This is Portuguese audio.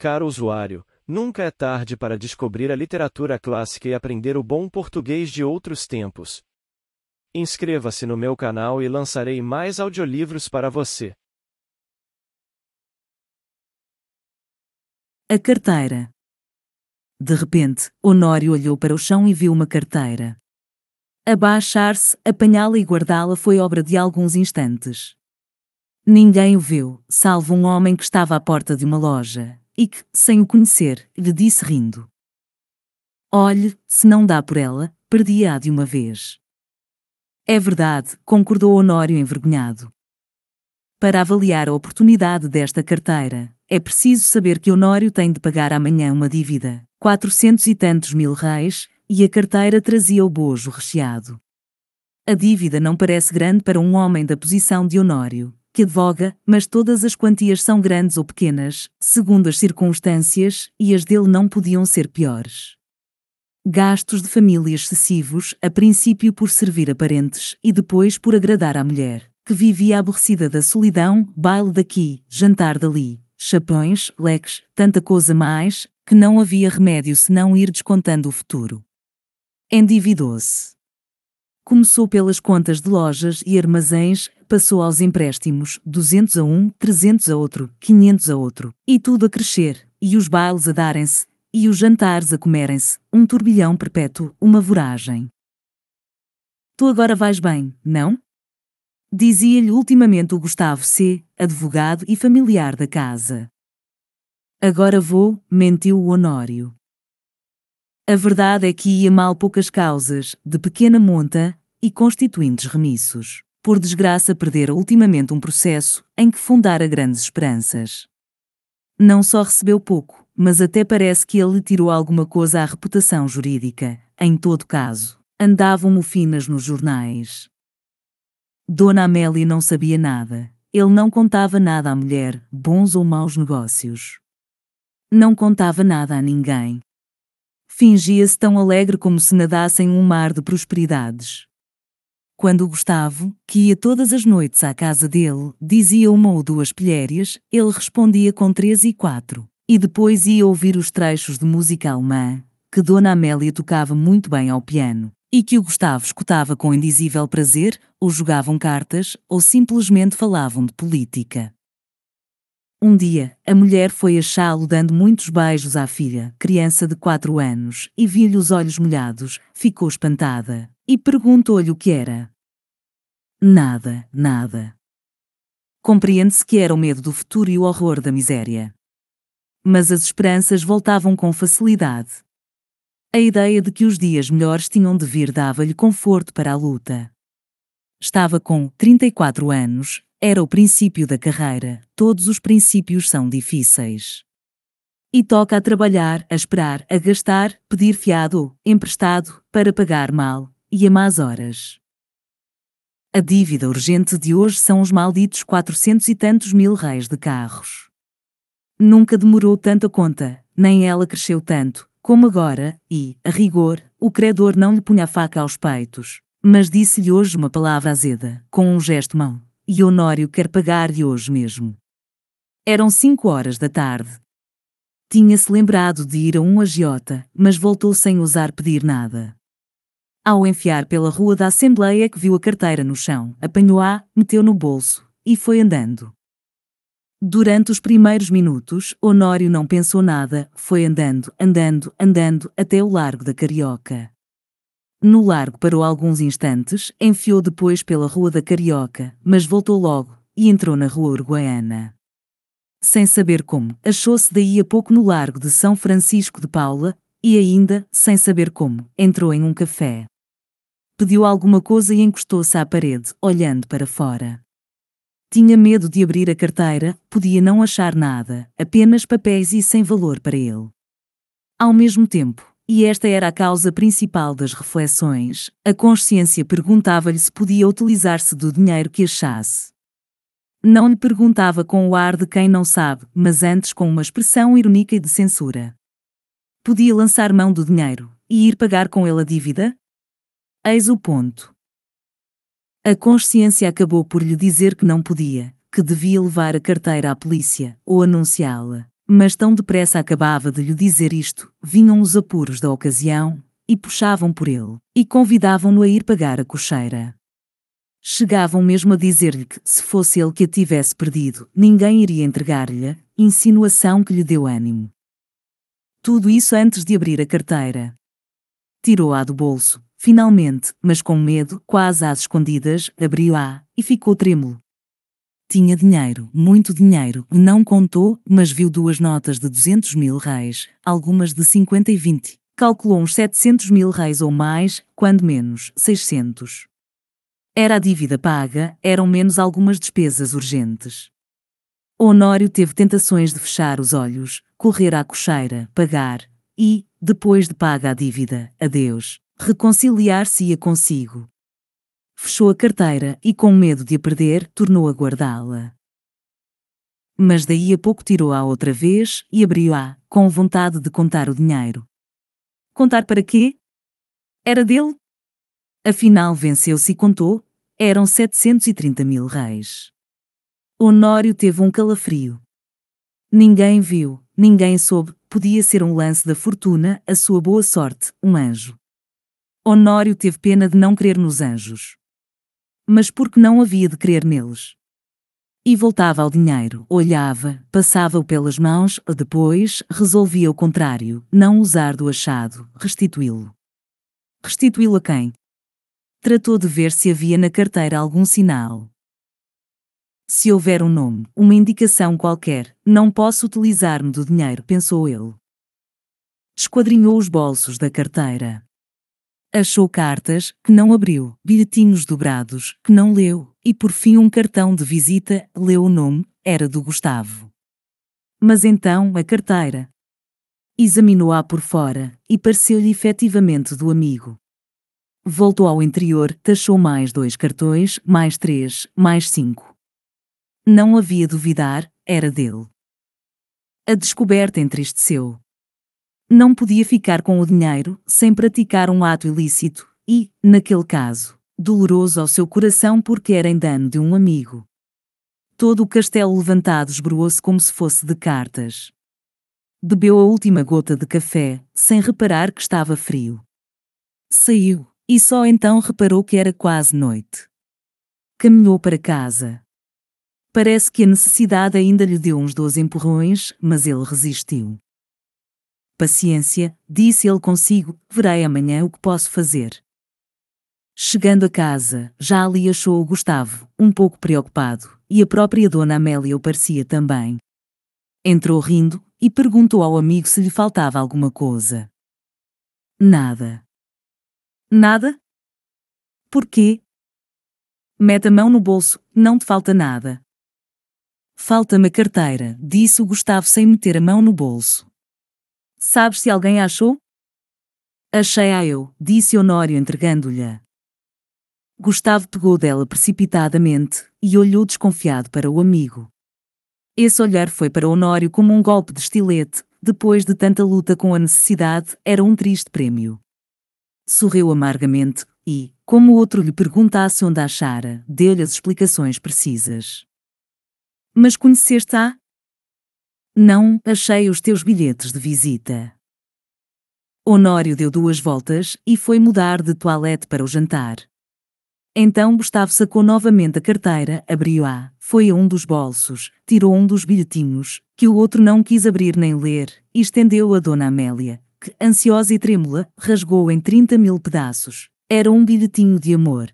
Caro usuário, nunca é tarde para descobrir a literatura clássica e aprender o bom português de outros tempos. Inscreva-se no meu canal e lançarei mais audiolivros para você. A carteira. De repente, Honório olhou para o chão e viu uma carteira. Abaixar-se, apanhá-la e guardá-la foi obra de alguns instantes. Ninguém o viu, salvo um homem que estava à porta de uma loja, e que, sem o conhecer, lhe disse rindo: "Olhe, se não dá por ela, perdi-a de uma vez." "É verdade", concordou Honório envergonhado. Para avaliar a oportunidade desta carteira, é preciso saber que Honório tem de pagar amanhã uma dívida, 400 e tantos mil réis, e a carteira trazia o bojo recheado. A dívida não parece grande para um homem da posição de Honório, que advoga, mas todas as quantias são grandes ou pequenas, segundo as circunstâncias, e as dele não podiam ser piores. Gastos de família excessivos, a princípio por servir a parentes e depois por agradar à mulher, que vivia aborrecida da solidão, baile daqui, jantar dali, chapões, leques, tanta coisa mais, que não havia remédio senão ir descontando o futuro. Endividou-se. Começou pelas contas de lojas e armazéns, passou aos empréstimos, 200 a um, 300 a outro, 500 a outro, e tudo a crescer, e os bailes a darem-se, e os jantares a comerem-se, um turbilhão perpétuo, uma voragem. "Tu agora vais bem, não?" dizia-lhe ultimamente o Gustavo C., advogado e familiar da casa. "Agora vou", mentiu o Honório. A verdade é que ia mal poucas causas, de pequena monta, e constituintes remiços. Por desgraça perdera ultimamente um processo, em que fundara grandes esperanças. Não só recebeu pouco, mas até parece que ele lhe tirou alguma coisa à reputação jurídica. Em todo caso, andavam mofinas nos jornais. Dona Amélia não sabia nada. Ele não contava nada à mulher, bons ou maus negócios. Não contava nada a ninguém. Fingia-se tão alegre como se nadasse em um mar de prosperidades. Quando o Gustavo, que ia todas as noites à casa dele, dizia uma ou duas pilhérias, ele respondia com 3 e 4. E depois ia ouvir os trechos de música alemã, que Dona Amélia tocava muito bem ao piano, e que o Gustavo escutava com indizível prazer, ou jogavam cartas, ou simplesmente falavam de política. Um dia, a mulher foi achá-lo dando muitos beijos à filha, criança de 4 anos, e viu-lhe os olhos molhados, ficou espantada, e perguntou-lhe o que era. "Nada, nada." Compreende-se que era o medo do futuro e o horror da miséria. Mas as esperanças voltavam com facilidade. A ideia de que os dias melhores tinham de vir dava-lhe conforto para a luta. Estava com 34 anos, era o princípio da carreira, todos os princípios são difíceis. E toca a trabalhar, a esperar, a gastar, pedir fiado, emprestado, para pagar mal, e a más horas. A dívida urgente de hoje são os malditos 400 e tantos mil réis de carros. Nunca demorou tanto a conta, nem ela cresceu tanto, como agora, e, a rigor, o credor não lhe punha a faca aos peitos, mas disse-lhe hoje uma palavra azeda, com um gesto mau. E Honório quer pagar-lhe hoje mesmo. Eram 5 horas da tarde. Tinha-se lembrado de ir a um agiota, mas voltou sem ousar pedir nada. Ao enfiar pela rua da Assembleia que viu a carteira no chão, apanhou-a, meteu no bolso, e foi andando. Durante os primeiros minutos, Honório não pensou nada, foi andando, andando, andando, até o Largo da Carioca. No largo parou alguns instantes, enfiou depois pela Rua da Carioca, mas voltou logo, e entrou na Rua Uruguaiana. Sem saber como, achou-se daí a pouco no Largo de São Francisco de Paula, e ainda, sem saber como, entrou em um café. Pediu alguma coisa e encostou-se à parede, olhando para fora. Tinha medo de abrir a carteira, podia não achar nada, apenas papéis e sem valor para ele. Ao mesmo tempo, e esta era a causa principal das reflexões, a consciência perguntava-lhe se podia utilizar-se do dinheiro que achasse. Não lhe perguntava com o ar de quem não sabe, mas antes com uma expressão irônica e de censura. Podia lançar mão do dinheiro, e ir pagar com ele a dívida? Eis o ponto. A consciência acabou por lhe dizer que não podia, que devia levar a carteira à polícia, ou anunciá-la, Mas tão depressa acabava de lhe dizer isto, vinham os apuros da ocasião, e puxavam por ele, e convidavam-no a ir pagar a cocheira. Chegavam mesmo a dizer-lhe que, se fosse ele que a tivesse perdido, ninguém iria entregar-lhe, insinuação que lhe deu ânimo. Tudo isso antes de abrir a carteira. Tirou-a do bolso, finalmente, mas com medo, quase às escondidas, abriu-a, e ficou trêmulo. Tinha dinheiro, muito dinheiro, não contou, mas viu 2 notas de 200.000 réis, algumas de 50 e 20. Calculou uns 700.000 réis ou mais, quando menos, 600. Era a dívida paga, eram menos algumas despesas urgentes. Honório teve tentações de fechar os olhos, correr à cocheira, pagar, e, depois de paga a dívida, adeus, reconciliar-se-ia consigo. Fechou a carteira e, com medo de a perder, tornou a guardá-la. Mas daí a pouco tirou-a outra vez e abriu-a, com vontade de contar o dinheiro. Contar para quê? Era dele? Afinal venceu-se e contou, eram 730.000 réis. Honório teve um calafrio. Ninguém viu, ninguém soube, podia ser um lance da fortuna, a sua boa sorte, um anjo. Honório teve pena de não crer nos anjos. Mas porque não havia de crer neles? E voltava ao dinheiro, olhava, passava-o pelas mãos, depois, resolvia o contrário, não usar do achado, restituí-lo. Restituí-lo a quem? Tratou de ver se havia na carteira algum sinal. Se houver um nome, uma indicação qualquer, não posso utilizar-me do dinheiro, pensou ele. Esquadrinhou os bolsos da carteira. Achou cartas, que não abriu, bilhetinhos dobrados, que não leu, e por fim um cartão de visita, leu o nome, era do Gustavo. Mas então a carteira. Examinou-a por fora, e pareceu-lhe efetivamente do amigo. Voltou ao interior, taxou mais 2 cartões, mais 3, mais 5. Não havia duvidar, era dele. A descoberta entristeceu. Não podia ficar com o dinheiro, sem praticar um ato ilícito, e, naquele caso, doloroso ao seu coração porque era em dano de um amigo. Todo o castelo levantado esboroou-se como se fosse de cartas. Bebeu a última gota de café, sem reparar que estava frio. Saiu, e só então reparou que era quase noite. Caminhou para casa. Parece que a necessidade ainda lhe deu uns 12 empurrões, mas ele resistiu. Paciência, disse ele consigo, verei amanhã o que posso fazer. Chegando a casa, já ali achou o Gustavo, um pouco preocupado, e a própria Dona Amélia o parecia também. Entrou rindo, e perguntou ao amigo se lhe faltava alguma coisa. Nada. Nada? Por quê? Mete a mão no bolso, não te falta nada. Falta-me a carteira, disse o Gustavo sem meter a mão no bolso. Sabes se alguém a achou? Achei-a eu, disse Honório entregando-lhe. Gustavo pegou dela precipitadamente, e olhou desconfiado para o amigo. Esse olhar foi para Honório como um golpe de estilete, depois de tanta luta com a necessidade, era um triste prêmio. Sorriu amargamente, e, como o outro lhe perguntasse onde a achara, deu-lhe as explicações precisas. Mas conheceste-a? Não, achei os teus bilhetes de visita. Honório deu 2 voltas, e foi mudar de toilette para o jantar. Então Gustavo sacou novamente a carteira, abriu-a, foi a um dos bolsos, tirou um dos bilhetinhos, que o outro não quis abrir nem ler, e estendeu-o a Dona Amélia, que, ansiosa e trêmula, rasgou-o em 30.000 pedaços. Era um bilhetinho de amor.